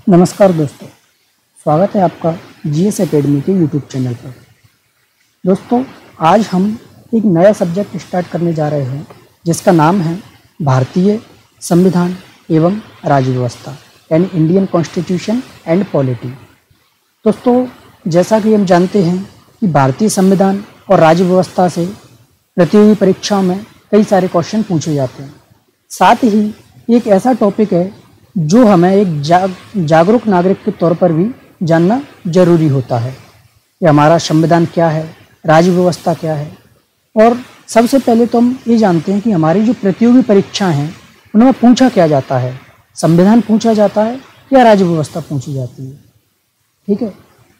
नमस्कार दोस्तों, स्वागत है आपका जीएस एकेडमी के यूट्यूब चैनल पर। दोस्तों, आज हम एक नया सब्जेक्ट स्टार्ट करने जा रहे हैं जिसका नाम है भारतीय संविधान एवं राज्य व्यवस्था यानी इंडियन कॉन्स्टिट्यूशन एंड पॉलिटी। दोस्तों, जैसा कि हम जानते हैं कि भारतीय संविधान और राज्य व्यवस्था से प्रतियोगी परीक्षाओं में कई सारे क्वेश्चन पूछे जाते हैं। साथ ही एक ऐसा टॉपिक है जो हमें एक जागरूक नागरिक के तौर पर भी जानना जरूरी होता है कि हमारा संविधान क्या है, राज्य व्यवस्था क्या है। और सबसे पहले तो हम ये जानते हैं कि हमारी जो प्रतियोगी परीक्षाएं हैं उनमें पूछा क्या जाता है, संविधान पूछा जाता है या राज्य व्यवस्था पूछी जाती है। ठीक है,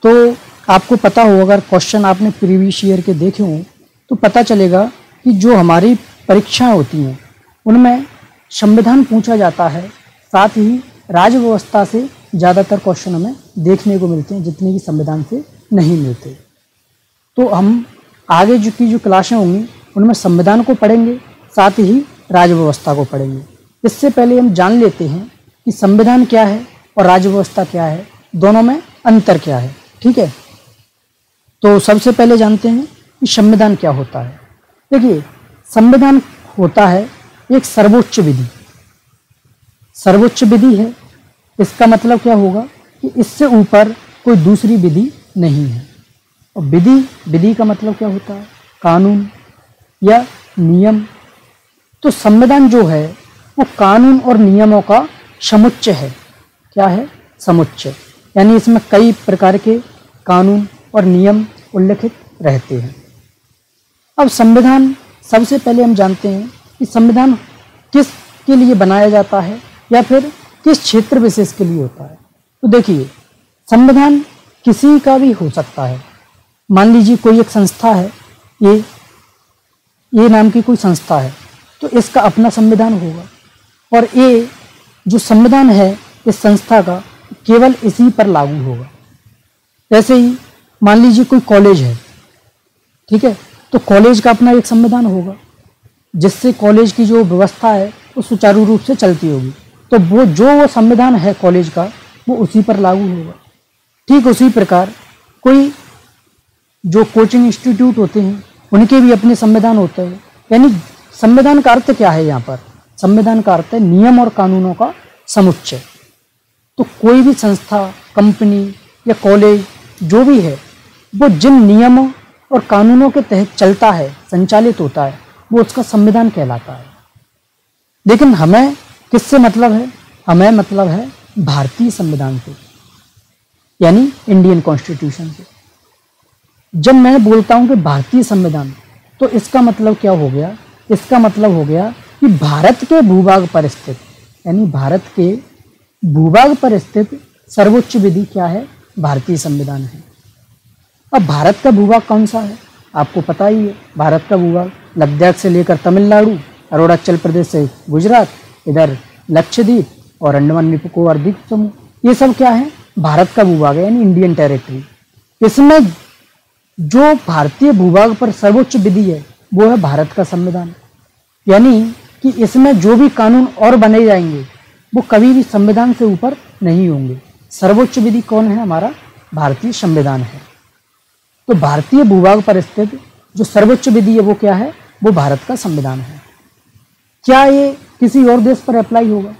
तो आपको पता हो, अगर क्वेश्चन आपने प्रीवियस ईयर के देखे हों तो पता चलेगा कि जो हमारी परीक्षाएं होती हैं उनमें संविधान पूछा जाता है, साथ ही राज्य व्यवस्था से ज़्यादातर क्वेश्चन हमें देखने को मिलते हैं जितने कि संविधान से नहीं मिलते। तो हम आगे जो क्लासें होंगी उनमें संविधान को पढ़ेंगे, साथ ही राज्य व्यवस्था को पढ़ेंगे। इससे पहले हम जान लेते हैं कि संविधान क्या है और राज्य व्यवस्था क्या है, दोनों में अंतर क्या है। ठीक है, तो सबसे पहले जानते हैं कि संविधान क्या होता है। देखिए, संविधान होता है एक सर्वोच्च विधि। सर्वोच्च विधि है, इसका मतलब क्या होगा कि इससे ऊपर कोई दूसरी विधि नहीं है। और विधि का मतलब क्या होता है, कानून या नियम। तो संविधान जो है वो कानून और नियमों का समुच्चय है। क्या है? समुच्चय, यानी इसमें कई प्रकार के कानून और नियम उल्लिखित रहते हैं। अब संविधान, सबसे पहले हम जानते हैं कि संविधान किस के लिए बनाया जाता है या फिर किस क्षेत्र विशेष के लिए होता है। तो देखिए, संविधान किसी का भी हो सकता है। मान लीजिए कोई एक संस्था है, ये नाम की कोई संस्था है, तो इसका अपना संविधान होगा और ये जो संविधान है इस संस्था का केवल इसी पर लागू होगा। जैसे ही मान लीजिए कोई कॉलेज है, ठीक है, तो कॉलेज का अपना एक संविधान होगा जिससे कॉलेज की जो व्यवस्था है वो सुचारू रूप से चलती होगी। तो वो संविधान है कॉलेज का, वो उसी पर लागू होगा। ठीक उसी प्रकार कोई जो कोचिंग इंस्टीट्यूट होते हैं उनके भी अपने संविधान होते हैं। यानी संविधान का अर्थ क्या है यहाँ पर? संविधान का अर्थ है नियम और कानूनों का समुच्चय। तो कोई भी संस्था, कंपनी या कॉलेज जो भी है वो जिन नियमों और कानूनों के तहत चलता है, संचालित होता है, वो उसका संविधान कहलाता है। लेकिन हमें किससे मतलब है? हमें मतलब है भारतीय संविधान से, यानी इंडियन कॉन्स्टिट्यूशन से। जब मैं बोलता हूं कि भारतीय संविधान, तो इसका मतलब क्या हो गया? इसका मतलब हो गया कि भारत के भूभाग पर स्थित, यानी भारत के भूभाग पर स्थित सर्वोच्च विधि क्या है? भारतीय संविधान है। अब भारत का भूभाग कौन सा है? आपको पता ही है। भारत का भूभाग लद्दाख से लेकर तमिलनाडु, अरुणाचल प्रदेश से गुजरात, इधर लक्षद्वीप और अंडमान निकोबार द्वीप समूह, ये सब क्या है? भारत का भूभाग है, यानी इंडियन टेरिटरी। इसमें जो भारतीय भूभाग पर सर्वोच्च विधि है वो है भारत का संविधान। यानी कि इसमें जो भी कानून और बने जाएंगे वो कभी भी संविधान से ऊपर नहीं होंगे। सर्वोच्च विधि कौन है? हमारा भारतीय संविधान है। तो भारतीय भूभाग पर स्थित जो सर्वोच्च विधि है वो क्या है? वो भारत का संविधान है। क्या ये किसी और देश पर अप्लाई होगा?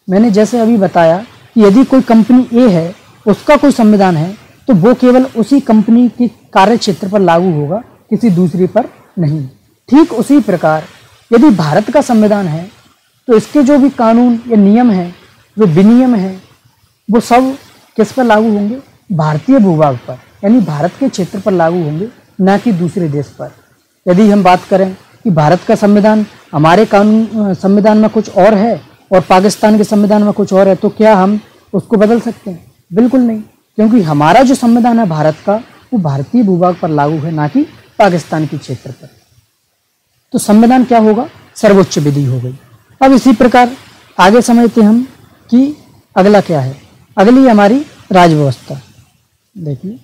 मैंने जैसे अभी बताया कि यदि कोई कंपनी ए है, उसका कोई संविधान है, तो वो केवल उसी कंपनी के कार्य क्षेत्र पर लागू होगा, किसी दूसरी पर नहीं। ठीक उसी प्रकार यदि भारत का संविधान है तो इसके जो भी कानून या नियम हैं, जो विनियम हैं, वो सब किस पर लागू होंगे? भारतीय भूभाग पर, यानी भारत के क्षेत्र पर लागू होंगे, ना कि दूसरे देश पर। यदि हम बात करें कि भारत का संविधान, हमारे कानून संविधान में कुछ और है और पाकिस्तान के संविधान में कुछ और है, तो क्या हम उसको बदल सकते हैं? बिल्कुल नहीं, क्योंकि हमारा जो संविधान है भारत का, वो भारतीय भूभाग पर लागू है, ना कि पाकिस्तान के क्षेत्र पर। तो संविधान क्या होगा? सर्वोच्च विधि हो गई। अब इसी प्रकार आगे समझते हम कि अगला क्या है। अगली हमारी राज्य व्यवस्था। देखिए,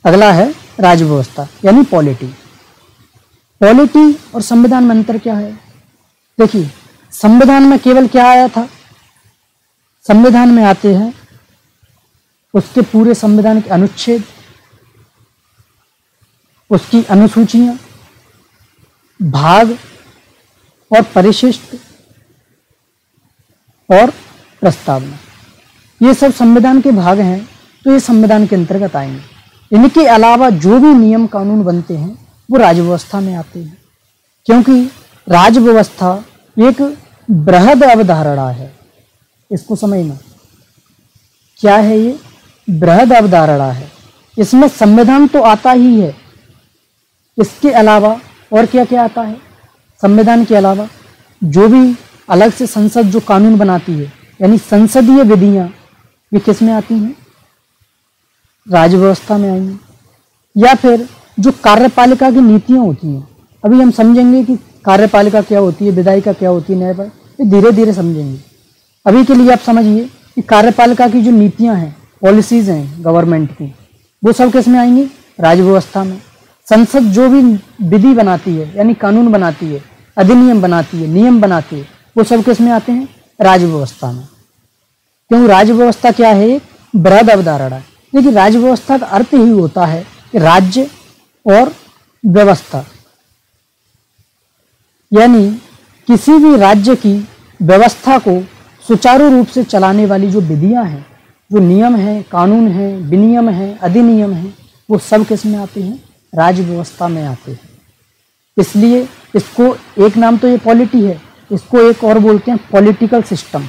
अगला है राज्य व्यवस्था यानी पॉलिटी। पॉलिटी और संविधान में अंतर क्या है? देखिए, संविधान में केवल क्या आया था? संविधान में आते हैं उसके पूरे संविधान के अनुच्छेद, उसकी अनुसूचियां, भाग और परिशिष्ट और प्रस्तावना, ये सब संविधान के भाग हैं, तो ये संविधान के अंतर्गत आएंगे। इनके अलावा जो भी नियम कानून बनते हैं वो राज्य व्यवस्था में आते हैं, क्योंकि राज्य व्यवस्था एक बृहद अवधारणा है। इसको समझना, क्या है ये? बृहद अवधारणा है। इसमें संविधान तो आता ही है, इसके अलावा और क्या क्या आता है? संविधान के अलावा जो भी अलग से संसद जो कानून बनाती है, यानी संसदीय विधियां, ये किस में आती हैं? राज्य व्यवस्था में आएंगी। या फिर जो कार्यपालिका की नीतियां होती हैं, अभी हम समझेंगे कि कार्यपालिका क्या होती है, विधायिका क्या होती है, न्यायपालिका, ये धीरे धीरे समझेंगे। अभी के लिए आप समझिए कि कार्यपालिका की जो नीतियां हैं, पॉलिसीज हैं गवर्नमेंट की, वो सब किस में आएंगी? राज्य व्यवस्था में। संसद जो भी विधि बनाती है, यानी कानून बनाती है, अधिनियम बनाती है, नियम बनाती है, वो सब किस में आते हैं? राज्य व्यवस्था में। क्यों? राज्य व्यवस्था क्या है? एक बृहद अवधारणा है। लेकिन राज्य व्यवस्था का अर्थ ही होता है कि राज्य और व्यवस्था, यानी किसी भी राज्य की व्यवस्था को सुचारू रूप से चलाने वाली जो विधियां हैं, जो नियम हैं, कानून हैं, विनियम हैं, अधिनियम हैं, वो सब किस में आते हैं? राज्य व्यवस्था में आते हैं। इसलिए इसको एक नाम तो ये पॉलिटी है, इसको एक और बोलते हैं पॉलिटिकल सिस्टम,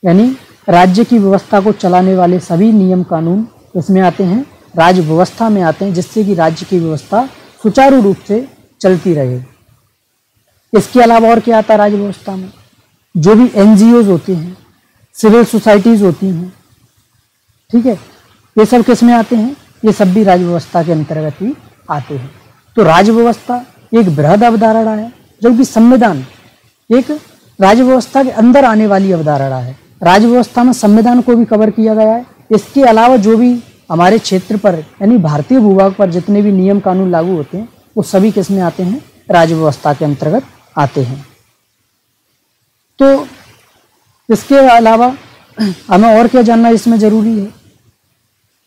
यानी राज्य की व्यवस्था को चलाने वाले सभी नियम कानून इसमें आते हैं, राज्य व्यवस्था में आते हैं, जिससे कि राज्य की व्यवस्था सुचारू रूप से चलती रहे। इसके अलावा और क्या आता है राज्य व्यवस्था में? जो भी एनजीओज होते हैं, सिविल सोसाइटीज होती हैं, ठीक है, ये सब किस में आते हैं? ये सब भी राज्य व्यवस्था के अंतर्गत ही आते हैं। तो राज्य व्यवस्था एक बृहद अवधारणा है, जबकि संविधान एक राज्य व्यवस्था के अंदर आने वाली अवधारणा है। राज्य व्यवस्था में संविधान को भी कवर किया गया है। इसके अलावा जो भी हमारे क्षेत्र पर, यानी भारतीय भूभाग पर जितने भी नियम कानून लागू होते हैं, वो सभी किस में आते हैं? राज्य व्यवस्था के अंतर्गत आते हैं। तो इसके अलावा हमें और क्या जानना इसमें जरूरी है?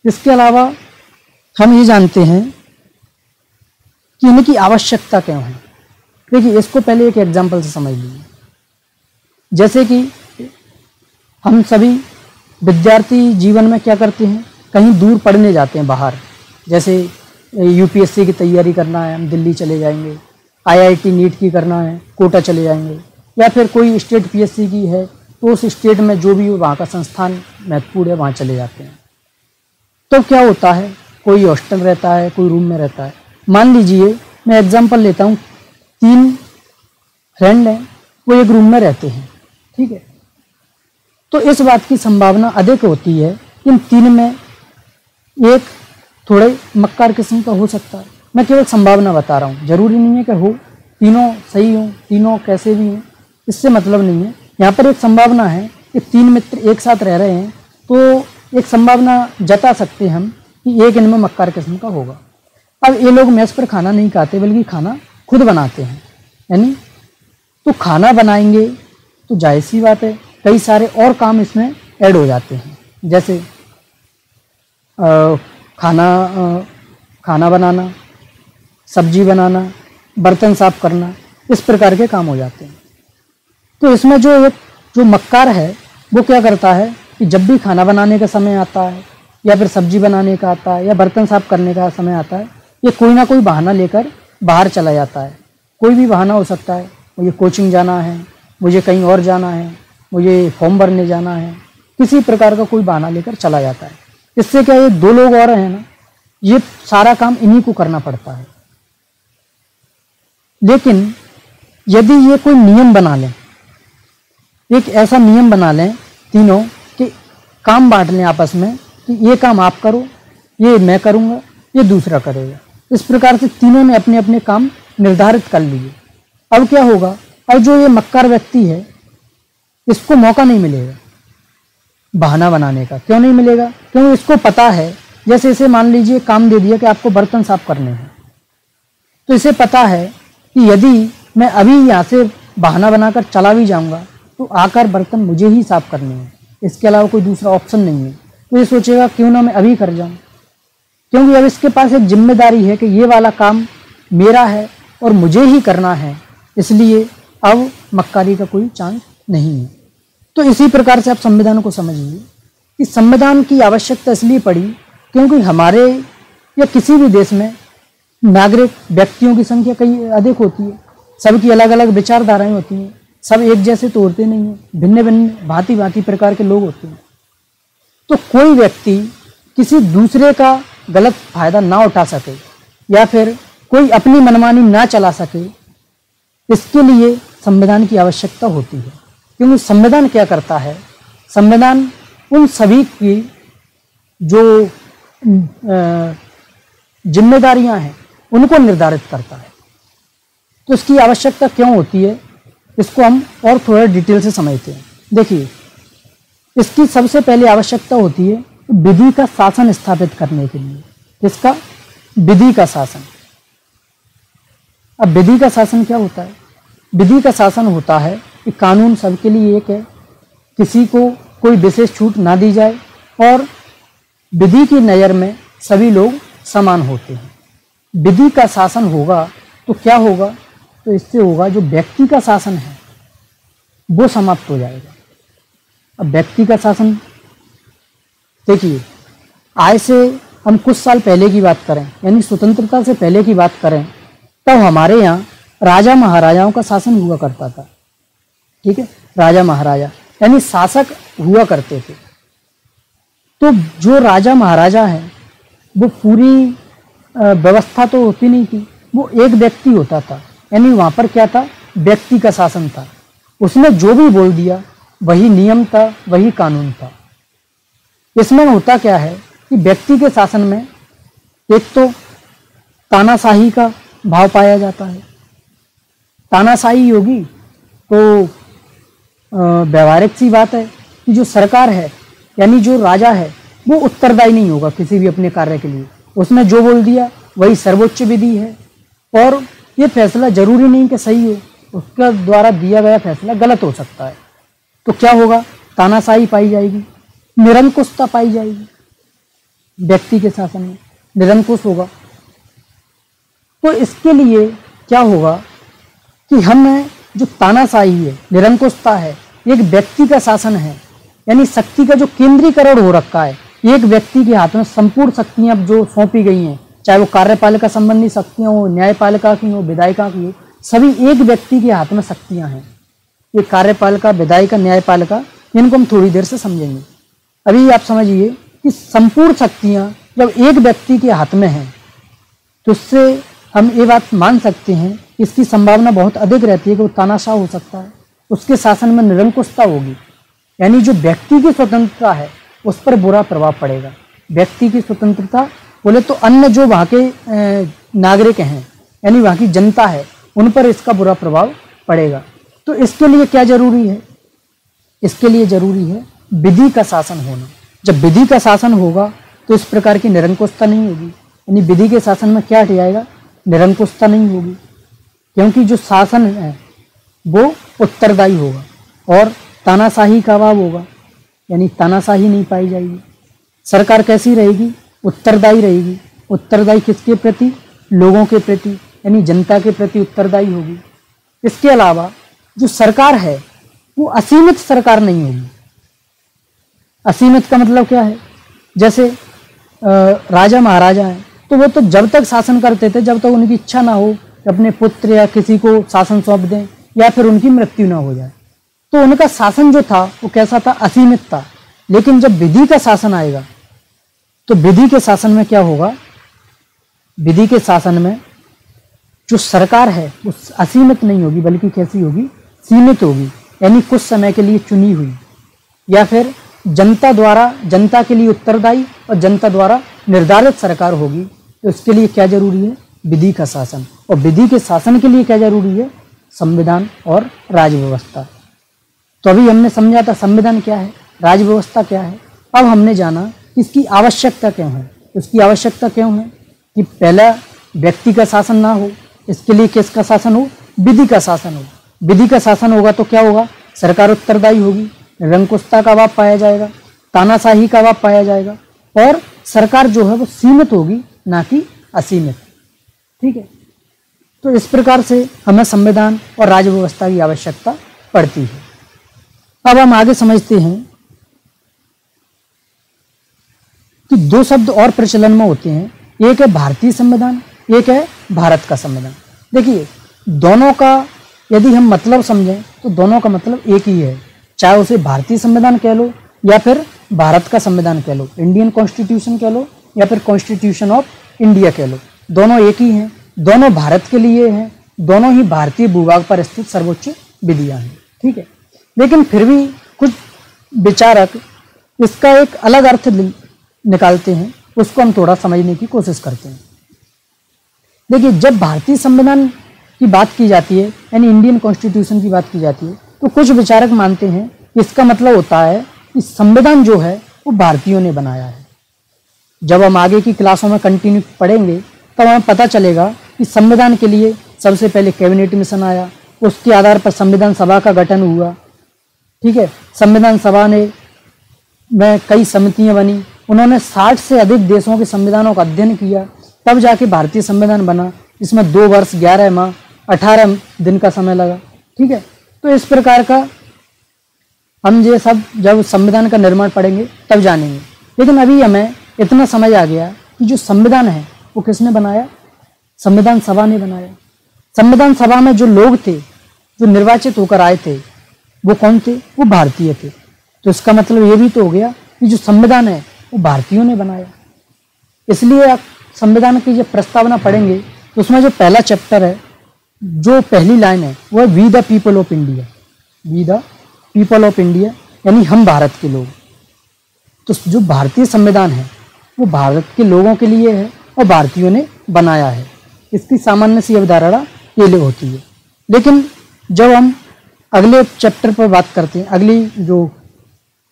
इसके अलावा हम ये जानते हैं कि इनकी आवश्यकता क्या है। देखिए, इसको पहले एक एग्जाम्पल से समझ लीजिए। जैसे कि हम सभी विद्यार्थी जीवन में क्या करते हैं? कहीं दूर पढ़ने जाते हैं बाहर, जैसे यूपीएससी की तैयारी करना है, हम दिल्ली चले जाएंगे, आईआईटी नीट की करना है, कोटा चले जाएंगे, या फिर कोई स्टेट पीएससी की है तो उस स्टेट में जो भी वहाँ का संस्थान महत्वपूर्ण है वहाँ चले जाते हैं। तो क्या होता है? कोई हॉस्टल रहता है, कोई रूम में रहता है। मान लीजिए मैं एग्जांपल लेता हूँ, 3 फ्रेंड हैं, वो एक रूम में रहते हैं, ठीक है। तो इस बात की संभावना अधिक होती है इन 3 में एक थोड़े मक्कार किस्म का हो सकता है। मैं केवल संभावना बता रहा हूँ, जरूरी नहीं है कि हो, तीनों सही हो, तीनों कैसे भी हैं, इससे मतलब नहीं है। यहाँ पर एक संभावना है कि 3 मित्र एक साथ रह रहे हैं, तो एक संभावना जता सकते हैं हम कि एक इनमें मक्कार किस्म का होगा। अब ये लोग मेस पर खाना नहीं खाते बल्कि खाना खुद बनाते हैं, यानी तो खाना बनाएंगे तो जाहिर सी बात है कई सारे और काम इसमें ऐड हो जाते हैं, जैसे खाना बनाना, सब्जी बनाना, बर्तन साफ करना, इस प्रकार के काम हो जाते हैं। तो इसमें जो मक्कार है वो क्या करता है कि जब भी खाना बनाने का समय आता है या फिर सब्जी बनाने का आता है या बर्तन साफ करने का समय आता है, ये कोई ना कोई बहाना लेकर बाहर चला जाता है। कोई भी बहाना हो सकता है, मुझे कोचिंग जाना है, मुझे कहीं और जाना है, मुझे फॉर्म भरने जाना है, किसी प्रकार का कोई बहाना लेकर चला जाता है। इससे क्या, ये 2 लोग और हैं ना, ये सारा काम इन्हीं को करना पड़ता है। लेकिन यदि ये कोई नियम बना लें, एक ऐसा नियम बना लें तीनों कि काम बांट लें आपस में कि ये काम आप करो, ये मैं करूँगा, ये दूसरा करेगा, इस प्रकार से तीनों ने अपने अपने काम निर्धारित कर लिए। अब क्या होगा, अब जो ये मक्कार व्यक्ति है इसको मौका नहीं मिलेगा बहाना बनाने का। क्यों नहीं मिलेगा? क्योंकि इसको पता है, जैसे इसे मान लीजिए काम दे दिया कि आपको बर्तन साफ करने हैं, तो इसे पता है कि यदि मैं अभी यहाँ से बहाना बनाकर चला भी जाऊंगा तो आकर बर्तन मुझे ही साफ करने हैं, इसके अलावा कोई दूसरा ऑप्शन नहीं है। तो ये सोचेगा क्यों ना मैं अभी कर जाऊं, क्योंकि अब इसके पास एक जिम्मेदारी है कि ये वाला काम मेरा है और मुझे ही करना है, इसलिए अब मक्कारी का कोई चांस नहीं है। तो इसी प्रकार से आप संविधान को समझिए कि संविधान की आवश्यकता इसलिए पड़ी क्योंकि हमारे या किसी भी देश में नागरिक व्यक्तियों की संख्या कई अधिक होती है, सबकी अलग अलग विचारधाराएं होती हैं, सब एक जैसे तो होते नहीं हैं, भिन्न भिन्न भांति भांति प्रकार के लोग होते हैं। तो कोई व्यक्ति किसी दूसरे का गलत फायदा ना उठा सके या फिर कोई अपनी मनमानी ना चला सके, इसके लिए संविधान की आवश्यकता होती है। क्योंकि संविधान क्या करता है, संविधान उन सभी की जो जिम्मेदारियां हैं उनको निर्धारित करता है। तो इसकी आवश्यकता क्यों होती है, इसको हम और थोड़ा डिटेल से समझते हैं। देखिए, इसकी सबसे पहले आवश्यकता होती है विधि का शासन स्थापित करने के लिए। इसका विधि का शासन। अब विधि का शासन क्या होता है? विधि का शासन होता है कि कानून सबके लिए एक है, किसी को कोई विशेष छूट ना दी जाए और विधि की नज़र में सभी लोग समान होते हैं। विधि का शासन होगा तो क्या होगा, तो इससे होगा जो व्यक्ति का शासन है वो समाप्त हो जाएगा। अब व्यक्ति का शासन देखिए, आज से हम कुछ साल पहले की बात करें, यानी स्वतंत्रता से पहले की बात करें, तब हमारे यहाँ राजा महाराजाओं का शासन हुआ करता था। ठीक है, राजा महाराजा यानी शासक हुआ करते थे। तो जो राजा महाराजा हैं वो पूरी व्यवस्था तो होती नहीं थी, वो एक व्यक्ति होता था, यानी वहाँ पर क्या था, व्यक्ति का शासन था। उसने जो भी बोल दिया वही नियम था, वही कानून था। इसमें होता क्या है कि व्यक्ति के शासन में एक तो तानाशाही का भाव पाया जाता है। तानाशाही होगी तो व्यवहारिक सी बात है कि जो सरकार है यानी जो राजा है वो उत्तरदायी नहीं होगा किसी भी अपने कार्य के लिए। उसने जो बोल दिया वही सर्वोच्च विधि है और ये फैसला जरूरी नहीं कि सही हो, उसका द्वारा दिया गया फैसला गलत हो सकता है। तो क्या होगा, तानाशाही पाई जाएगी, निरंकुशता पाई जाएगी। व्यक्ति के शासन में निरंकुश होगा। तो इसके लिए क्या होगा कि हमें जो तानाशाही है, निरंकुशता है, एक व्यक्ति का शासन है, यानी शक्ति का जो केंद्रीकरण हो रखा है, एक व्यक्ति के हाथ में संपूर्ण शक्तियां जो सौंपी गई हैं, चाहे वो कार्यपालिका संबंधी शक्तियां हो, न्यायपालिका की हो, विधायिका की हो, सभी एक व्यक्ति के हाथ में शक्तियां हैं। ये कार्यपालिका, विधायिका, न्यायपालिका, इनको हम थोड़ी देर से समझेंगे। अभी आप समझिए कि संपूर्ण शक्तियां जब एक व्यक्ति के हाथ में हैं तो उससे हम ये बात मान सकते हैं कि इसकी संभावना बहुत अधिक रहती है कि वो तानाशाह हो सकता है, उसके शासन में निरंकुशता होगी, यानी जो व्यक्ति की स्वतंत्रता है उस पर बुरा प्रभाव पड़ेगा। व्यक्ति की स्वतंत्रता बोले तो अन्य जो वहाँ के नागरिक हैं यानी वहाँ की जनता है उन पर इसका बुरा प्रभाव पड़ेगा। तो इसके लिए क्या जरूरी है, इसके लिए जरूरी है विधि का शासन होना। जब विधि का शासन होगा तो इस प्रकार की निरंकुशता नहीं होगी, यानी विधि के शासन में क्या हट जाएगा, निरंकुशता नहीं होगी, क्योंकि जो शासन है वो उत्तरदायी होगा और तानाशाही का अभाव होगा, यानी तानाशाही नहीं पाई जाएगी। सरकार कैसी रहेगी, उत्तरदायी रहेगी। उत्तरदायी किसके प्रति, लोगों के प्रति, यानी जनता के प्रति उत्तरदायी होगी। इसके अलावा जो सरकार है वो असीमित सरकार नहीं होगी। असीमित का मतलब क्या है, जैसे राजा महाराजा हैं तो वो तो जब तक शासन करते थे जब तक उनकी इच्छा ना हो कि अपने पुत्र या किसी को शासन सौंप दें या फिर उनकी मृत्यु ना हो जाए। तो उनका शासन जो था वो कैसा था, असीमित था। लेकिन जब विधि का शासन आएगा तो विधि के शासन में क्या होगा, विधि के शासन में जो सरकार है वो असीमित नहीं होगी बल्कि कैसी होगी, सीमित होगी, यानी कुछ समय के लिए चुनी हुई या फिर जनता द्वारा, जनता के लिए उत्तरदायी और जनता द्वारा निर्धारित सरकार होगी। तो इसके लिए क्या जरूरी है, विधि का शासन। और विधि के शासन के लिए क्या जरूरी है, संविधान और राजव्यवस्था। तो अभी हमने समझा था संविधान क्या है, राजव्यवस्था क्या है। अब हमने जाना इसकी आवश्यकता क्यों है। इसकी आवश्यकता क्यों है कि पहला व्यक्ति का शासन ना हो, इसके लिए किसका शासन हो, विधि का शासन हो। विधि का शासन होगा तो क्या होगा, सरकार उत्तरदायी होगी, निरंकुशता का अभाव पाया जाएगा, तानाशाही का अभाव पाया जाएगा, और सरकार जो है वो सीमित होगी ना कि असीमित। ठीक है, तो इस प्रकार से हमें संविधान और राज्य व्यवस्था की आवश्यकता पड़ती है। अब हम आगे समझते हैं कि दो शब्द और प्रचलन में होते हैं, एक है भारतीय संविधान, एक है भारत का संविधान। देखिए, दोनों का यदि हम मतलब समझें तो दोनों का मतलब एक ही है, चाहे उसे भारतीय संविधान कह लो या फिर भारत का संविधान कह लो, इंडियन कॉन्स्टिट्यूशन कह लो या फिर कॉन्स्टिट्यूशन ऑफ इंडिया कह लो, दोनों एक ही हैं, दोनों भारत के लिए हैं, दोनों ही भारतीय भूभाग पर स्थित सर्वोच्च विधियां हैं। ठीक है, लेकिन फिर भी कुछ विचारक इसका एक अलग अर्थ निकालते हैं, उसको हम थोड़ा समझने की कोशिश करते हैं। देखिए, जब भारतीय संविधान की बात की जाती है यानी इंडियन कॉन्स्टिट्यूशन की बात की जाती है, तो कुछ विचारक मानते हैं कि इसका मतलब होता है कि संविधान जो है वो भारतीयों ने बनाया है। जब हम आगे की क्लासों में कंटिन्यू पढ़ेंगे तब हमें पता चलेगा कि संविधान के लिए सबसे पहले कैबिनेट मिशन आया, उसके आधार पर संविधान सभा का गठन हुआ। ठीक है, संविधान सभा में कई समितियां बनी, उन्होंने 60 से अधिक देशों के संविधानों का अध्ययन किया, तब जाके भारतीय संविधान बना। इसमें 2 वर्ष 11 माह 18 दिन का समय लगा। ठीक है, तो इस प्रकार का हम ये सब जब संविधान का निर्माण पढ़ेंगे तब जानेंगे। लेकिन अभी हमें इतना समझ आ गया कि जो संविधान है वो किसने बनाया, संविधान सभा ने बनाया। संविधान सभा में जो लोग थे, जो निर्वाचित होकर आए थे, वो कौन थे, वो भारतीय थे। तो इसका मतलब ये भी तो हो गया कि जो संविधान है वो भारतीयों ने बनाया। इसलिए आप संविधान की जब प्रस्तावना पढ़ेंगे तो उसमें जो पहला चैप्टर है, जो पहली लाइन है, वो है we the people of India. We the people of India यानी हम भारत के लोग। तो जो भारतीय संविधान है वो भारत के लोगों के लिए है और भारतीयों ने बनाया है। इसकी सामान्य सी अवधारणा ये ले होती है। लेकिन जब हम अगले चैप्टर पर बात करते हैं, अगली जो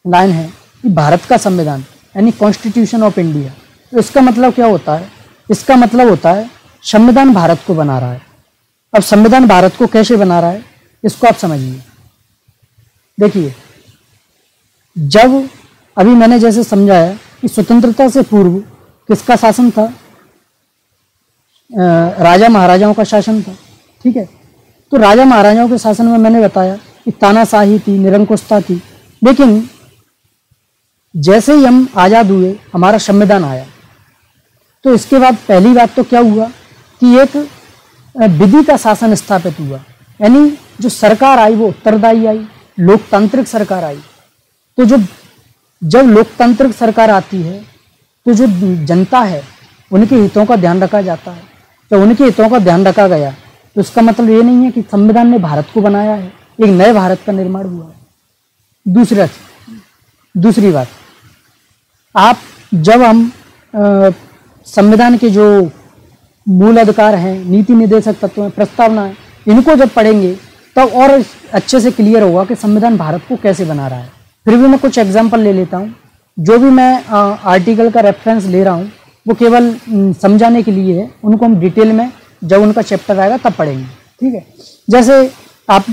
लाइन है कि भारत का संविधान यानी कॉन्स्टिट्यूशन ऑफ इंडिया, तो इसका मतलब क्या होता है, इसका मतलब होता है संविधान भारत को बना रहा है। अब संविधान भारत को कैसे बना रहा है इसको आप समझिए। देखिए, जब अभी मैंने जैसे समझाया कि स्वतंत्रता से पूर्व किसका शासन था, राजा महाराजाओं का शासन था। ठीक है, तो राजा महाराजाओं के शासन में मैंने बताया कि तानाशाही थी, निरंकुशता थी। लेकिन जैसे ही हम आज़ाद हुए, हमारा संविधान आया, तो इसके बाद पहली बात तो क्या हुआ कि एक विधि का शासन स्थापित हुआ, यानी जो सरकार आई वो उत्तरदायी आई, लोकतांत्रिक सरकार आई। तो जब लोकतांत्रिक सरकार आती है तो जो जनता है उनके हितों का ध्यान रखा जाता है। जब उनके हितों का ध्यान रखा गया तो इसका मतलब ये नहीं है कि संविधान ने भारत को बनाया है, एक नए भारत का निर्माण हुआ है। दूसरी बात, आप जब हम संविधान के जो मूल अधिकार हैं, नीति निर्देशक तत्व हैं, प्रस्तावना है, इनको जब पढ़ेंगे तब और अच्छे से क्लियर होगा कि संविधान भारत को कैसे बना रहा है। फिर भी मैं कुछ एग्जाम्पल ले लेता हूँ। जो भी मैं आर्टिकल का रेफरेंस ले रहा हूँ वो केवल समझाने के लिए है, उनको हम डिटेल में जब उनका चैप्टर आएगा तब पढ़ेंगे। ठीक है, जैसे आप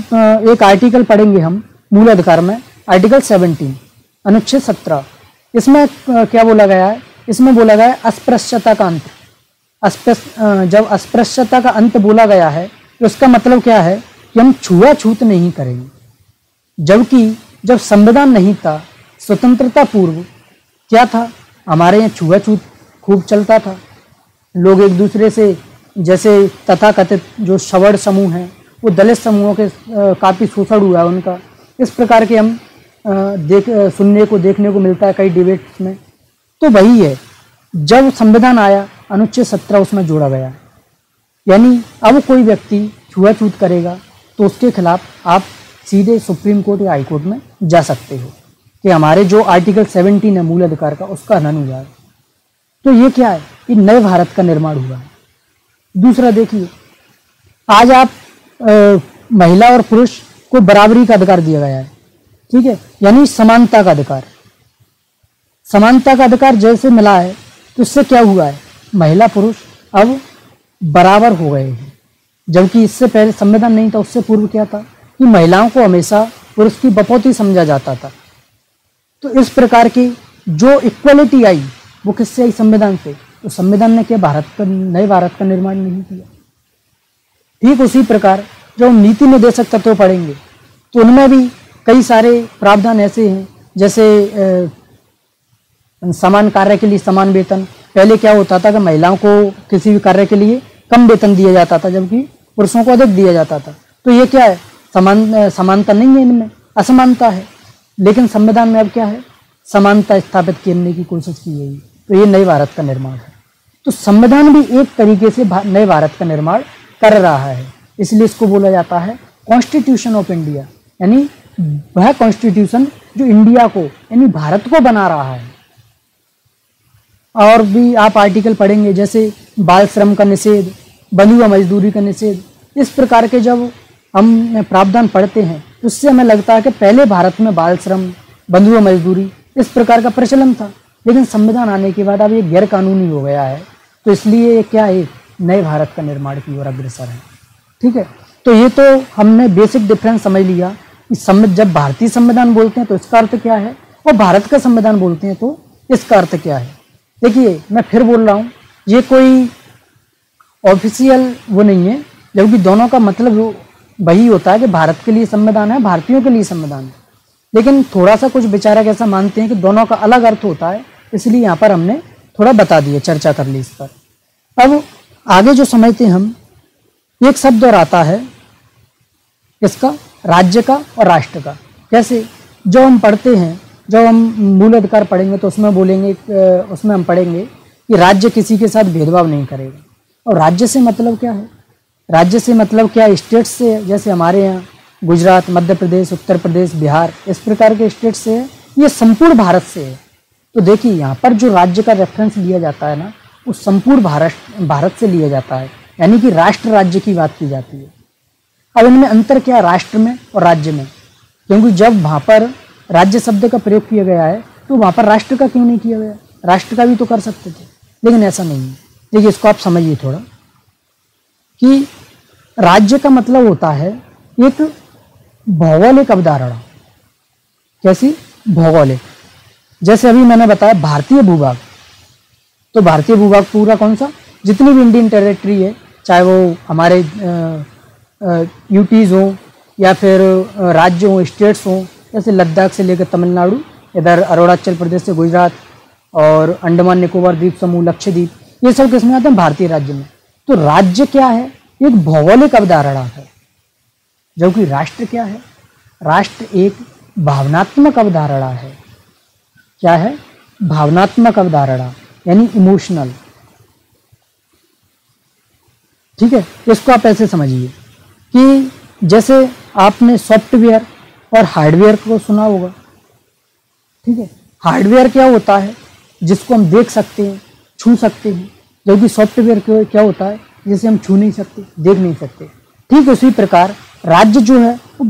एक आर्टिकल पढ़ेंगे हम मूल अधिकार में, आर्टिकल 17 अनुच्छेद 17, इसमें क्या बोला गया है, इसमें बोला गया है अस्पृश्यता का अंत। जब अस्पृश्यता का अंत बोला गया है तो इसका मतलब क्या है कि हम छुआछूत नहीं करेंगे। जबकि जब संविधान नहीं था, स्वतंत्रता पूर्व क्या था, हमारे यहाँ छुआछूत खूब चलता था। लोग एक दूसरे से, जैसे तथाकथित जो सवर्ण समूह हैं वो दलित समूहों के काफ़ी शोषण हुआ है उनका, इस प्रकार के हम सुनने को देखने को मिलता है कई डिबेट्स में। तो वही है, जब संविधान आया अनुच्छेद 17 उसमें जोड़ा गया, यानी अब कोई व्यक्ति छुआछूत करेगा तो उसके खिलाफ आप सीधे सुप्रीम कोर्ट या हाई कोर्ट में जा सकते हो कि हमारे जो आर्टिकल 17 है मूल अधिकार का, उसका हनन हुआ है। तो ये क्या है, ये नए भारत का निर्माण हुआ है। दूसरा देखिए, आज आप महिला और पुरुष को बराबरी का अधिकार दिया गया है। ठीक है, यानी समानता का अधिकार। समानता का अधिकार जैसे मिला है तो इससे क्या हुआ है, महिला पुरुष अब बराबर हो गए हैं। जबकि इससे पहले संविधान नहीं था, उससे पूर्व क्या था, कि महिलाओं को हमेशा पुरुष की बपौती समझा जाता था। तो इस प्रकार की जो इक्वलिटी आई वो किससे आई? संविधान से। तो संविधान ने क्या नए भारत का निर्माण नहीं किया। ठीक उसी प्रकार जब हम नीति निर्देशक तत्व पढ़ेंगे तो उनमें भी कई सारे प्रावधान ऐसे हैं, जैसे समान कार्य के लिए समान वेतन। पहले क्या होता था कि महिलाओं को किसी भी कार्य के लिए कम वेतन दिया जाता था, जबकि पुरुषों को अधिक दिया जाता था। तो ये क्या है? समानता नहीं है, इनमें असमानता है। लेकिन संविधान में अब क्या है? समानता स्थापित करने की कोशिश की गई। तो ये नए भारत का निर्माण है। तो संविधान भी एक तरीके से नए भारत का निर्माण कर रहा है, इसलिए इसको बोला जाता है कॉन्स्टिट्यूशन ऑफ इंडिया, यानी वह कॉन्स्टिट्यूशन जो इंडिया को यानी भारत को बना रहा है। और भी आप आर्टिकल पढ़ेंगे, जैसे बाल श्रम का निषेध, बंधुआ मजदूरी का निषेध। इस प्रकार के जब हम प्रावधान पढ़ते हैं तो उससे हमें लगता है कि पहले भारत में बाल श्रम, बंधुआ मजदूरी इस प्रकार का प्रचलन था, लेकिन संविधान आने के बाद अब ये गैर कानूनी हो गया है। तो इसलिए ये क्या है? नए भारत का निर्माण की ओर अग्रसर है। ठीक है, तो ये तो हमने बेसिक डिफरेंस समझ लिया कि जब भारतीय संविधान बोलते हैं तो इसका अर्थ क्या है, और भारत का संविधान बोलते हैं तो इसका अर्थ क्या है। देखिए, मैं फिर बोल रहा हूँ, ये कोई ऑफिशियल वो नहीं है, जबकि दोनों का मतलब वही होता है कि भारत के लिए संविधान है, भारतीयों के लिए संविधान है। लेकिन थोड़ा सा कुछ विचारक ऐसा मानते हैं कि दोनों का अलग अर्थ होता है, इसलिए यहाँ पर हमने थोड़ा बता दिया, चर्चा कर ली इस पर। अब आगे जो समझते हम, एक शब्द और आता है इसका, राज्य का और राष्ट्र का। कैसे? जो हम पढ़ते हैं, जब हम मूल अधिकार पढ़ेंगे तो उसमें बोलेंगे, उसमें हम पढ़ेंगे कि राज्य किसी के साथ भेदभाव नहीं करेगा। और राज्य से मतलब क्या है? राज्य से मतलब क्या? स्टेट से, जैसे हमारे यहाँ गुजरात, मध्य प्रदेश, उत्तर प्रदेश, बिहार, इस प्रकार के स्टेट से है, ये संपूर्ण भारत से है। तो देखिए, यहाँ पर जो राज्य का रेफरेंस लिया जाता है ना, वो संपूर्ण भारत से लिया जाता है, यानी कि राष्ट्र राज्य की बात की जाती है। अब इनमें अंतर क्या है राष्ट्र में और राज्य में? क्योंकि जब वहाँ पर राज्य शब्द का प्रयोग किया गया है तो वहाँ पर राष्ट्र का क्यों नहीं किया गया? राष्ट्र का भी तो कर सकते थे, लेकिन ऐसा नहीं है। देखिए, इसको आप समझिए थोड़ा कि राज्य का मतलब होता है एक भौगोलिक अवधारणा। कैसी? भौगोलिक। जैसे अभी मैंने बताया भारतीय भूभाग, तो भारतीय भूभाग पूरा कौन सा? जितनी भी इंडियन टेरिटरी है, चाहे वो हमारे यूटीज हो या फिर राज्य हो, स्टेट्स हो, जैसे लद्दाख से लेकर तमिलनाडु, इधर अरुणाचल प्रदेश से गुजरात, और अंडमान निकोबार द्वीप समूह, लक्षद्वीप, ये सब किसमें आते हैं? भारतीय राज्य में। तो राज्य क्या है? एक भौगोलिक अवधारणा है, जबकि राष्ट्र क्या है? राष्ट्र एक भावनात्मक अवधारणा है। क्या है? भावनात्मक अवधारणा, यानी इमोशनल। ठीक है, इसको आप ऐसे समझिए कि जैसे आपने सॉफ्टवेयर और हार्डवेयर को सुना होगा। ठीक है, हार्डवेयर क्या होता है? जिसको हम देख सकते हैं, छू सकते हैं, जबकि सॉफ्टवेयर क्या होता है? जिसे हम छू नहीं सकते, देख नहीं सकते। ठीक उसी प्रकार राज्य जो है वो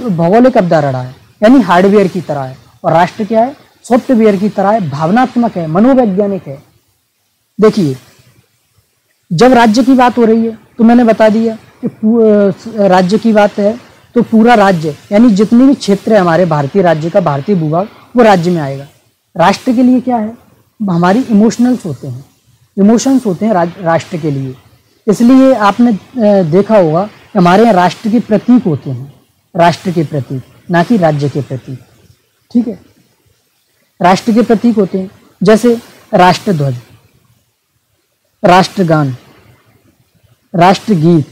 भौगोलिक अवधारणा है, यानी हार्डवेयर की तरह है, और राष्ट्र क्या है? सॉफ्टवेयर की तरह है, भावनात्मक है, मनोवैज्ञानिक है। देखिए, जब राज्य की बात हो रही है तो मैंने बता दिया कि राज्य की बात है तो पूरा राज्य, यानी जितने भी क्षेत्र है हमारे भारतीय राज्य का, भारतीय भूभाग, वो राज्य में आएगा। राष्ट्र के लिए क्या है? हमारी इमोशनल्स होते हैं, इमोशंस होते हैं राष्ट्र के लिए। इसलिए आपने देखा होगा कि हमारे यहाँ राष्ट्र के प्रतीक होते हैं, राष्ट्र के प्रतीक, ना कि राज्य के प्रतीक। ठीक है, राष्ट्र के प्रतीक होते हैं, जैसे राष्ट्रध्वज, राष्ट्रगान, राष्ट्रगीत।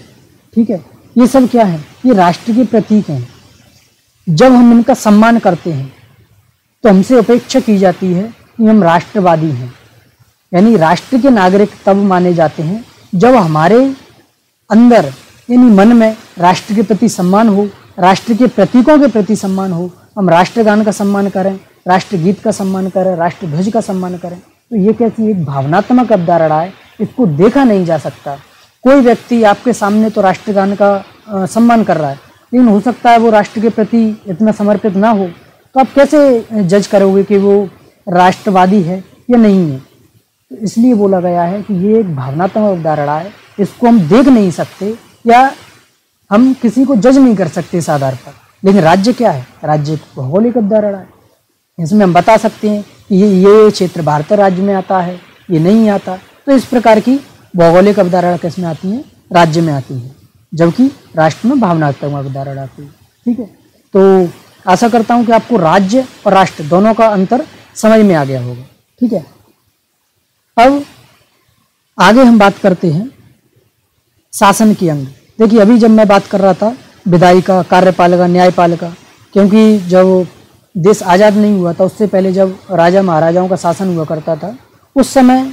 ठीक है, ये सब क्या है? ये राष्ट्र के प्रतीक हैं। जब हम इनका सम्मान करते हैं तो हमसे अपेक्षा की जाती है कि हम राष्ट्रवादी हैं, यानी राष्ट्र के नागरिक तब माने जाते हैं जब हमारे अंदर, यानी मन में राष्ट्र के प्रति सम्मान हो, राष्ट्र के प्रतीकों के प्रति सम्मान हो। हम राष्ट्रगान का सम्मान करें, राष्ट्रगीत का सम्मान करें, राष्ट्रध्वज का सम्मान करें। तो ये कैसी एक भावनात्मक अवधारणा है, इसको देखा नहीं जा सकता। कोई व्यक्ति आपके सामने तो राष्ट्रगान का सम्मान कर रहा है, लेकिन हो सकता है वो राष्ट्र के प्रति इतना समर्पित ना हो, तो आप कैसे जज करोगे कि वो राष्ट्रवादी है या नहीं है? तो इसलिए बोला गया है कि ये एक भावनात्मक अवधारणा है, इसको हम देख नहीं सकते या हम किसी को जज नहीं कर सकते इस आधार पर। लेकिन राज्य क्या है? राज्य एक भौगोलिक अवधारणा है। इसमें हम बता सकते हैं कि ये क्षेत्र भारतीय राज्य में आता है, ये नहीं आता। तो इस प्रकार की भौगोलिक अवधारणा किसमें आती है? राज्य में आती है, जबकि राष्ट्र में भावनात्मक अवधारणा आती है। ठीक है, तो आशा करता हूँ कि आपको राज्य और राष्ट्र दोनों का अंतर समझ में आ गया होगा। ठीक है, अब आगे हम बात करते हैं शासन के अंग। देखिए, अभी जब मैं बात कर रहा था विधायिका, कार्यपालिका, न्यायपालिका, क्योंकि जब देश आज़ाद नहीं हुआ था उससे पहले जब राजा महाराजाओं का शासन हुआ करता था, उस समय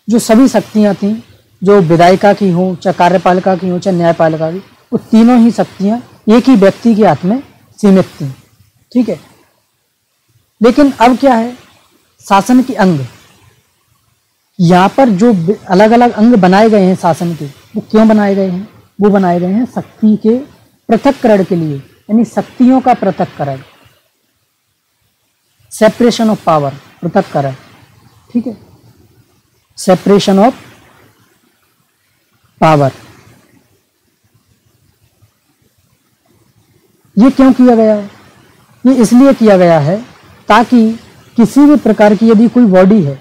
जो सभी शक्तियाँ थीं, जो विधायिका की हों, चाहे कार्यपालिका की हों, चाहे न्यायपालिका की, वो तीनों ही शक्तियाँ एक ही व्यक्ति के हाथ में सीमित थीं। ठीक है, लेकिन अब क्या है, शासन के अंग, यहाँ पर जो अलग अलग अंग बनाए गए हैं शासन के, वो क्यों बनाए गए हैं? वो बनाए गए हैं शक्ति के पृथक्करण के लिए, यानी शक्तियों का पृथक्करण, सेपरेशन ऑफ पावर, पृथक्करण। ठीक है, सेपरेशन ऑफ पावर। ये क्यों किया गया है? ये इसलिए किया गया है ताकि किसी भी प्रकार की यदि कोई बॉडी है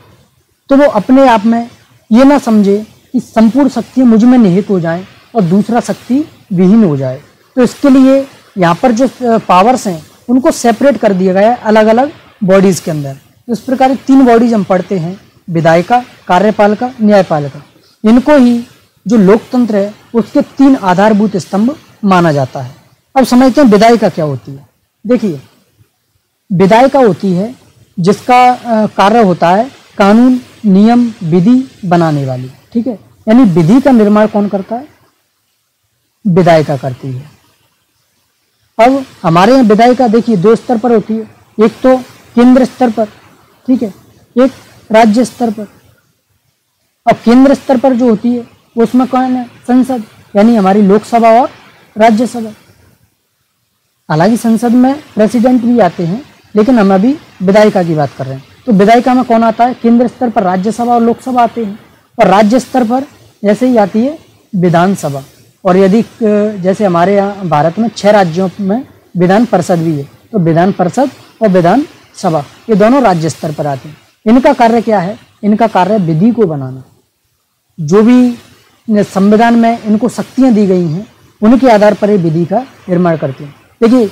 तो वो अपने आप में ये ना समझे कि संपूर्ण शक्तियाँ मुझ में निहित हो जाएं और दूसरा शक्ति विहीन हो जाए। तो इसके लिए यहाँ पर जो पावर्स हैं उनको सेपरेट कर दिया गया है अलग अलग बॉडीज़ के अंदर। इस प्रकार 3 बॉडीज हम पढ़ते हैं, विधायिका, कार्यपालिका, न्यायपालिका। इनको ही जो लोकतंत्र है उसके 3 आधारभूत स्तंभ माना जाता है। अब समझते हैं विधायिका क्या होती है। देखिए, विधायिका होती है जिसका कार्य होता है कानून, नियम, विधि बनाने वाली। ठीक है, यानी विधि का निर्माण कौन करता है? विधायिका करती है। अब हमारे यहाँ विधायिका देखिए 2 स्तर पर होती है, एक तो केंद्र स्तर पर, ठीक है, एक राज्य स्तर पर। अब केंद्र स्तर पर जो होती है उसमें कौन है? संसद, यानी हमारी लोकसभा और राज्यसभा। हालांकि संसद में प्रेसिडेंट भी आते हैं, लेकिन हम अभी विधायिका की बात कर रहे हैं। तो विधायिका में कौन आता है? केंद्र स्तर पर राज्यसभा और लोकसभा आते हैं, और राज्य स्तर पर जैसे ही आती है विधानसभा। और यदि जैसे हमारे यहाँ भारत में 6 राज्यों में विधान परिषद भी है, तो विधान परिषद और विधानसभा ये दोनों राज्य स्तर पर आते हैं। इनका कार्य क्या है? इनका कार्य विधि को बनाना। जो भी संविधान में इनको शक्तियाँ दी गई हैं उनके आधार पर ये विधि का निर्माण करते हैं। देखिए,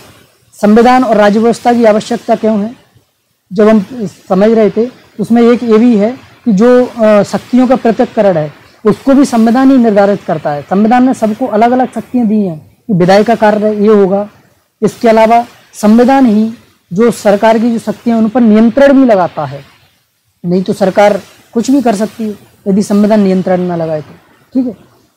संविधान और राज्य व्यवस्था की आवश्यकता क्यों है? जब हम समझ रहे थे उसमें एक ये भी है कि जो शक्तियों का पृथक्करण है उसको भी संविधान ही निर्धारित करता है। संविधान ने सबको अलग अलग शक्तियाँ दी हैं कि विधायिका का कार्य ये होगा। इसके अलावा संविधान ही जो सरकार की जो शक्तियाँ उन पर नियंत्रण भी लगाता है, नहीं तो सरकार कुछ भी कर सकती है यदि संविधान नियंत्रण न लगाए तो। ठीक है,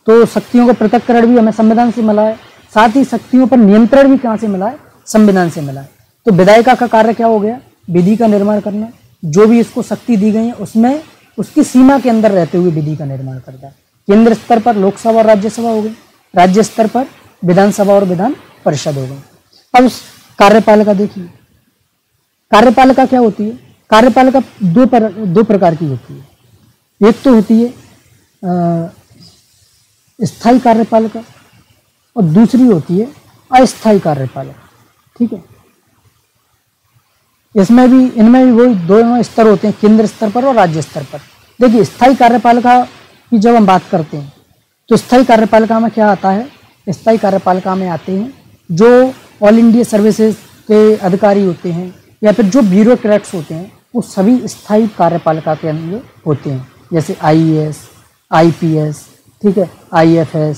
तो शक्तियों का पृथक्करण भी हमें संविधान से मिला है, साथ ही शक्तियों पर नियंत्रण भी कहाँ से मिला है? संविधान से मिला है। तो विधायिका का कार्य क्या हो गया? विधि का निर्माण करना। जो भी इसको शक्ति दी गई है उसमें उसकी सीमा के अंदर रहते हुए विधि का निर्माण करता है। केंद्र स्तर पर लोकसभा और राज्यसभा हो गई, राज्य स्तर पर विधानसभा और विधान परिषद हो गई। अब कार्यपालिका देखिए, कार्यपालिका क्या होती है? कार्यपालिका दो प्रकार की होती है। एक तो होती है स्थायी कार्यपालिका और दूसरी होती है अस्थायी कार्यपालिका। ठीक है, इनमें भी वही दोनों स्तर होते हैं, केंद्र स्तर पर और राज्य स्तर पर। देखिए, स्थायी कार्यपालिका की जब हम बात करते हैं तो स्थायी कार्यपालिका में क्या आता है? स्थायी कार्यपालिका में आते हैं जो ऑल इंडिया सर्विसेज के अधिकारी होते हैं या फिर जो ब्यूरोक्रेट्स होते हैं, वो सभी स्थायी कार्यपालिका के अंदर होते हैं। जैसे IAS, IPS, ठीक है, IFS,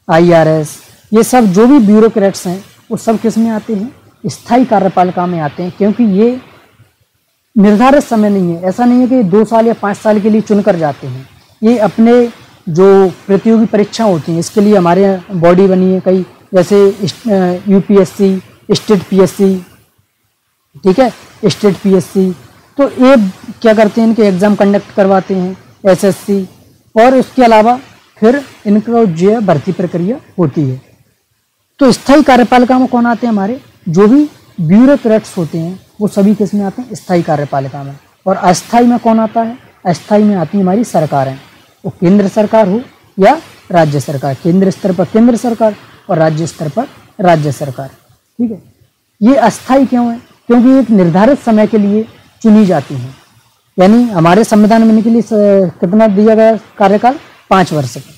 IRS, ये सब जो भी ब्यूरोक्रेट्स हैं वो सब किस में आते हैं? स्थायी कार्यपालिका में आते हैं, क्योंकि ये निर्धारित समय नहीं है। ऐसा नहीं है कि 2 साल या 5 साल के लिए चुनकर जाते हैं। ये अपने जो प्रतियोगी परीक्षा होती हैं इसके लिए हमारे यहाँ बॉडी बनी है कई, जैसे UPSC, स्टेट PSC, ठीक है, स्टेट PSC। तो ये क्या करते हैं? इनके एग्ज़ाम कंडक्ट करवाते हैं, SSC, और उसके अलावा फिर इनका जो है भर्ती प्रक्रिया होती है। तो स्थायी कार्यपालिका में कौन आते हैं? हमारे जो भी ब्यूरोक्रेट्स होते हैं वो सभी किस में आते हैं? स्थायी कार्यपालिका में। और अस्थायी में कौन आता है? अस्थायी में आती है हमारी सरकारें, वो केंद्र सरकार हो या राज्य सरकार। केंद्र स्तर पर केंद्र सरकार और राज्य स्तर पर राज्य सरकार। ठीक है, ये अस्थायी क्यों है? क्योंकि एक निर्धारित समय के लिए चुनी जाती हैं। यानी हमारे संविधान बनने के लिए कितना दिया गया कार्यकाल? 5 वर्ष का।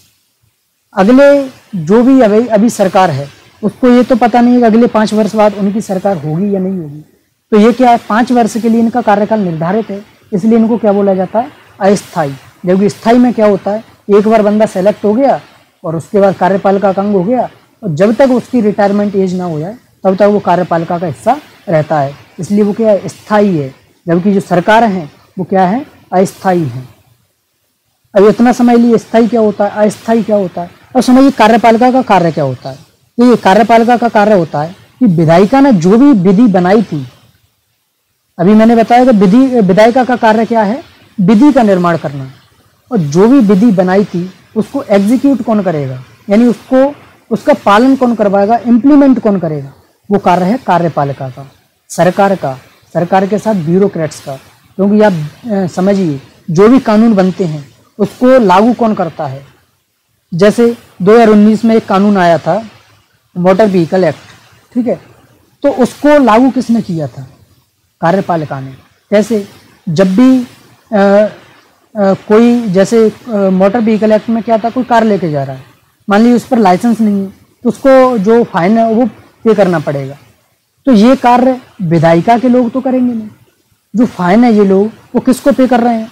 अगले जो भी अभी सरकार है उसको ये तो पता नहीं है कि अगले 5 वर्ष बाद उनकी सरकार होगी या नहीं होगी। तो ये क्या है, 5 वर्ष के लिए इनका कार्यकाल निर्धारित है, इसलिए इनको क्या बोला जाता है? अस्थायी। जबकि स्थायी में क्या होता है, एक बार बंदा सेलेक्ट हो गया और उसके बाद कार्यपालिका का अंग हो गया, और जब तक उसकी रिटायरमेंट एज ना हो जाए तब तक वो कार्यपालिका का हिस्सा रहता है, इसलिए वो क्या है? स्थायी है। जबकि जो सरकार हैं वो क्या है? अस्थायी है। अब इतना समझ लिए स्थायी क्या होता है, अस्थायी क्या होता है। और समझिए कार्यपालिका का कार्य क्या होता है। ये कार्यपालिका का कार्य होता है कि विधायिका ने जो भी विधि बनाई थी, अभी मैंने बताया कि विधायिका का कार्य क्या है? विधि का निर्माण करना। और जो भी विधि बनाई थी उसको एग्जीक्यूट कौन करेगा, यानी उसका पालन कौन करवाएगा, इम्प्लीमेंट कौन करेगा, वो कार्य है कार्यपालिका का, सरकार के साथ ब्यूरोक्रेट्स का। क्योंकि आप समझिए जो भी कानून बनते हैं उसको लागू कौन करता है। जैसे 2019 में एक कानून आया था, मोटर व्हीकल एक्ट, ठीक है, तो उसको लागू किसने किया था? कार्यपालिका ने। कैसे? जब भी कोई जैसे मोटर व्हीकल एक्ट में क्या था, कोई कार लेके जा रहा है, मान लीजिए उस पर लाइसेंस नहीं है, तो उसको जो फाइन है वो पे करना पड़ेगा। तो ये कार्य विधायिका के लोग तो करेंगे नहीं, जो फाइन है ये लोग वो किसको पे कर रहे हैं?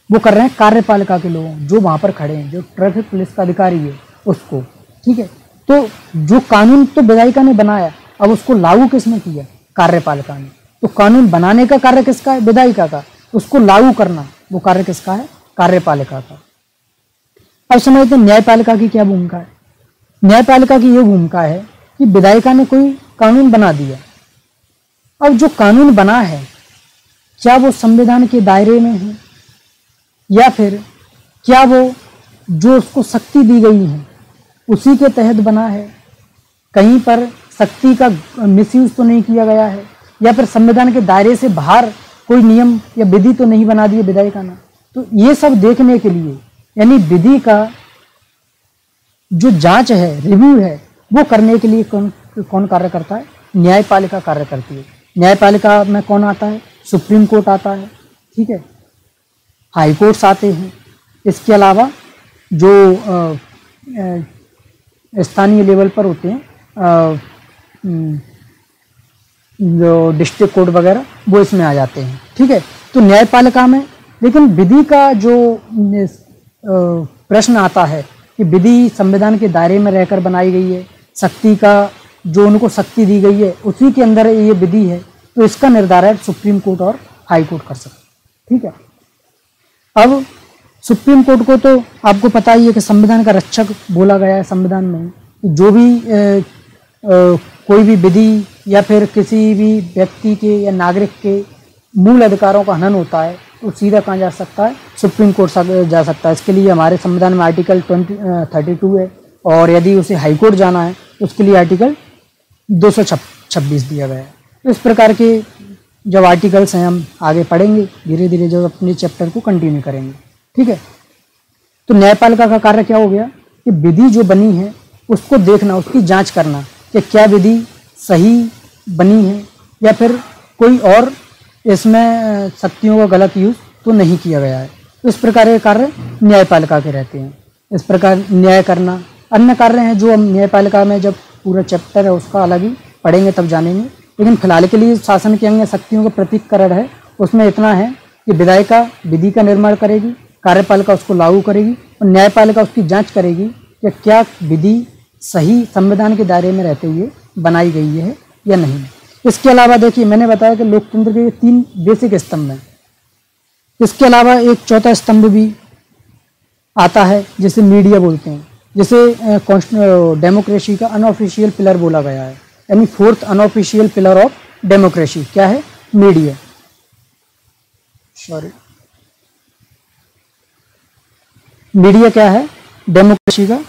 वो कर रहे हैं कार्यपालिका के लोग, जो वहाँ पर खड़े हैं, जो ट्रैफिक पुलिस का अधिकारी है उसको। ठीक है, तो जो कानून तो विधायिका ने बनाया, अब उसको लागू किसने किया? कार्यपालिका ने। तो कानून बनाने का कार्य किसका है? विधायिका का। उसको लागू करना वो कार्य किसका है? कार्यपालिका का। अब समझते हैं न्यायपालिका की क्या भूमिका है। न्यायपालिका की ये भूमिका है कि विधायिका ने कोई कानून बना दिया, अब जो कानून बना है क्या वो संविधान के दायरे में है, या फिर क्या वो जो उसको शक्ति दी गई है उसी के तहत बना है, कहीं पर शक्ति का मिसयूज तो नहीं किया गया है, या फिर संविधान के दायरे से बाहर कोई नियम या विधि तो नहीं बना दी है विधायिका ने। तो ये सब देखने के लिए, यानी विधि का जो जांच है, रिव्यू है, वो करने के लिए कौन कार्य करता है? न्यायपालिका कार्य करती है। न्यायपालिका में कौन आता है? सुप्रीम कोर्ट आता है, ठीक है, हाई कोर्ट्स आते हैं। इसके अलावा जो स्थानीय लेवल पर होते हैं, जो डिस्ट्रिक्ट कोर्ट वगैरह, वो इसमें आ जाते हैं। ठीक है, तो न्यायपालिका में लेकिन विधि का जो प्रश्न आता है कि विधि संविधान के दायरे में रहकर बनाई गई है, शक्ति का जो उनको शक्ति दी गई है उसी के अंदर ये विधि है, तो इसका निर्धारण सुप्रीम कोर्ट और हाई कोर्ट कर सकते हैं। ठीक है, अब सुप्रीम कोर्ट को तो आपको पता ही है कि संविधान का रक्षक बोला गया है संविधान में। जो भी कोई भी विधि या फिर किसी भी व्यक्ति के या नागरिक के मूल अधिकारों का हनन होता है तो सीधा कहाँ जा सकता है? सुप्रीम कोर्ट जा सकता है। इसके लिए हमारे संविधान में आर्टिकल 32 है, और यदि उसे हाई कोर्ट जाना है तो उसके लिए आर्टिकल 226 दिया गया है। तो इस प्रकार के जब आर्टिकल्स हैं हम आगे पढ़ेंगे धीरे धीरे, जब अपने चैप्टर को कंटिन्यू करेंगे। ठीक है, तो न्यायपालिका का कार्य क्या हो गया कि विधि जो बनी है उसको देखना, उसकी जांच करना कि क्या विधि सही बनी है या फिर कोई और इसमें शक्तियों का गलत यूज तो नहीं किया गया है। तो इस प्रकार के कार्य न्यायपालिका के रहते हैं। इस प्रकार न्याय करना। अन्य कार्य हैं जो हम न्यायपालिका में जब पूरा चैप्टर है उसका अलग ही पढ़ेंगे तब जानेंगे, लेकिन फिलहाल के लिए शासन के अंग शक्तियों का प्रतीकरण है, उसमें इतना है कि विधायिका विधि का निर्माण करेगी, कार्यपालिका उसको लागू करेगी और न्यायपालिका उसकी जांच करेगी कि क्या विधि सही संविधान के दायरे में रहते हुए बनाई गई है या नहीं। इसके अलावा देखिए मैंने बताया कि लोकतंत्र के 3 बेसिक स्तंभ हैं। इसके अलावा एक चौथा स्तंभ भी आता है जिसे मीडिया बोलते हैं, जिसे डेमोक्रेसी का अनऑफिशियल पिलर बोला गया है, यानी 4th unofficial pillar of democracy क्या है? मीडिया। मीडिया क्या है? डेमोक्रेसी का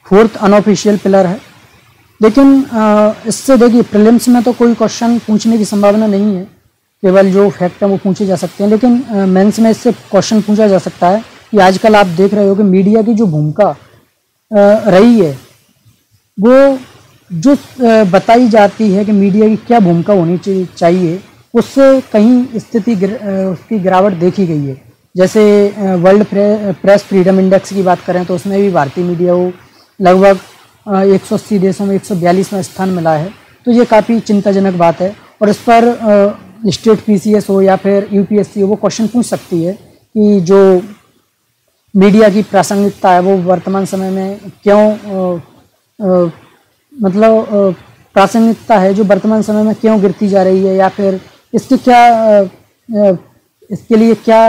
4th अनऑफिशियल पिलर है। लेकिन इससे देखिए प्रीलिम्स में तो कोई क्वेश्चन पूछने की संभावना नहीं है, केवल जो फैक्ट है वो पूछे जा सकते हैं, लेकिन मेंस में इससे क्वेश्चन पूछा जा सकता है कि आजकल आप देख रहे हो कि मीडिया की जो भूमिका रही है वो जो बताई जाती है कि मीडिया की क्या भूमिका होनी चाहिए, उससे कहीं उसकी गिरावट देखी गई है। जैसे वर्ल्ड प्रेस फ्रीडम इंडेक्स की बात करें तो उसमें भी भारतीय मीडिया को लगभग 180 देशों में 142वां स्थान मिला है। तो ये काफ़ी चिंताजनक बात है और इस पर स्टेट पीसीएस हो या फिर यूपीएससी हो, वो क्वेश्चन पूछ सकती है कि जो मीडिया की प्रासंगिकता है वो वर्तमान समय में क्यों प्रासंगिकता है जो वर्तमान समय में क्यों गिरती जा रही है, या फिर इसकी क्या इसके लिए क्या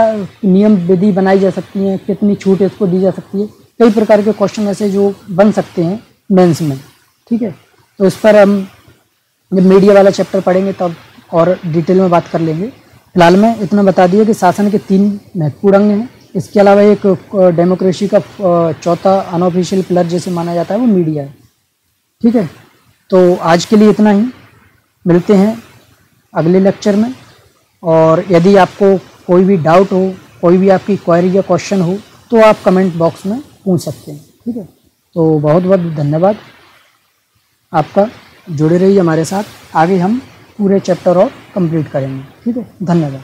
नियम विधि बनाई जा सकती हैं, कितनी छूट इसको दी जा सकती है। कई प्रकार के क्वेश्चन ऐसे जो बन सकते हैं मेंस में। ठीक है, तो इस पर हम जब मीडिया वाला चैप्टर पढ़ेंगे तब और डिटेल में बात कर लेंगे। फिलहाल मैं इतना बता दिया कि शासन के 3 महत्वपूर्ण अंग हैं। इसके अलावा एक डेमोक्रेसी का चौथा अनऑफिशियल पिलर जैसे माना जाता है वो मीडिया है। ठीक है, तो आज के लिए इतना ही, मिलते हैं अगले लेक्चर में। और यदि आपको कोई भी डाउट हो, कोई भी आपकी क्वेरी या क्वेश्चन हो तो आप कमेंट बॉक्स में पूछ सकते हैं। ठीक है, तो बहुत बहुत धन्यवाद आपका, जुड़े रहिए हमारे साथ, आगे हम पूरे चैप्टर और कंप्लीट करेंगे। ठीक है, धन्यवाद।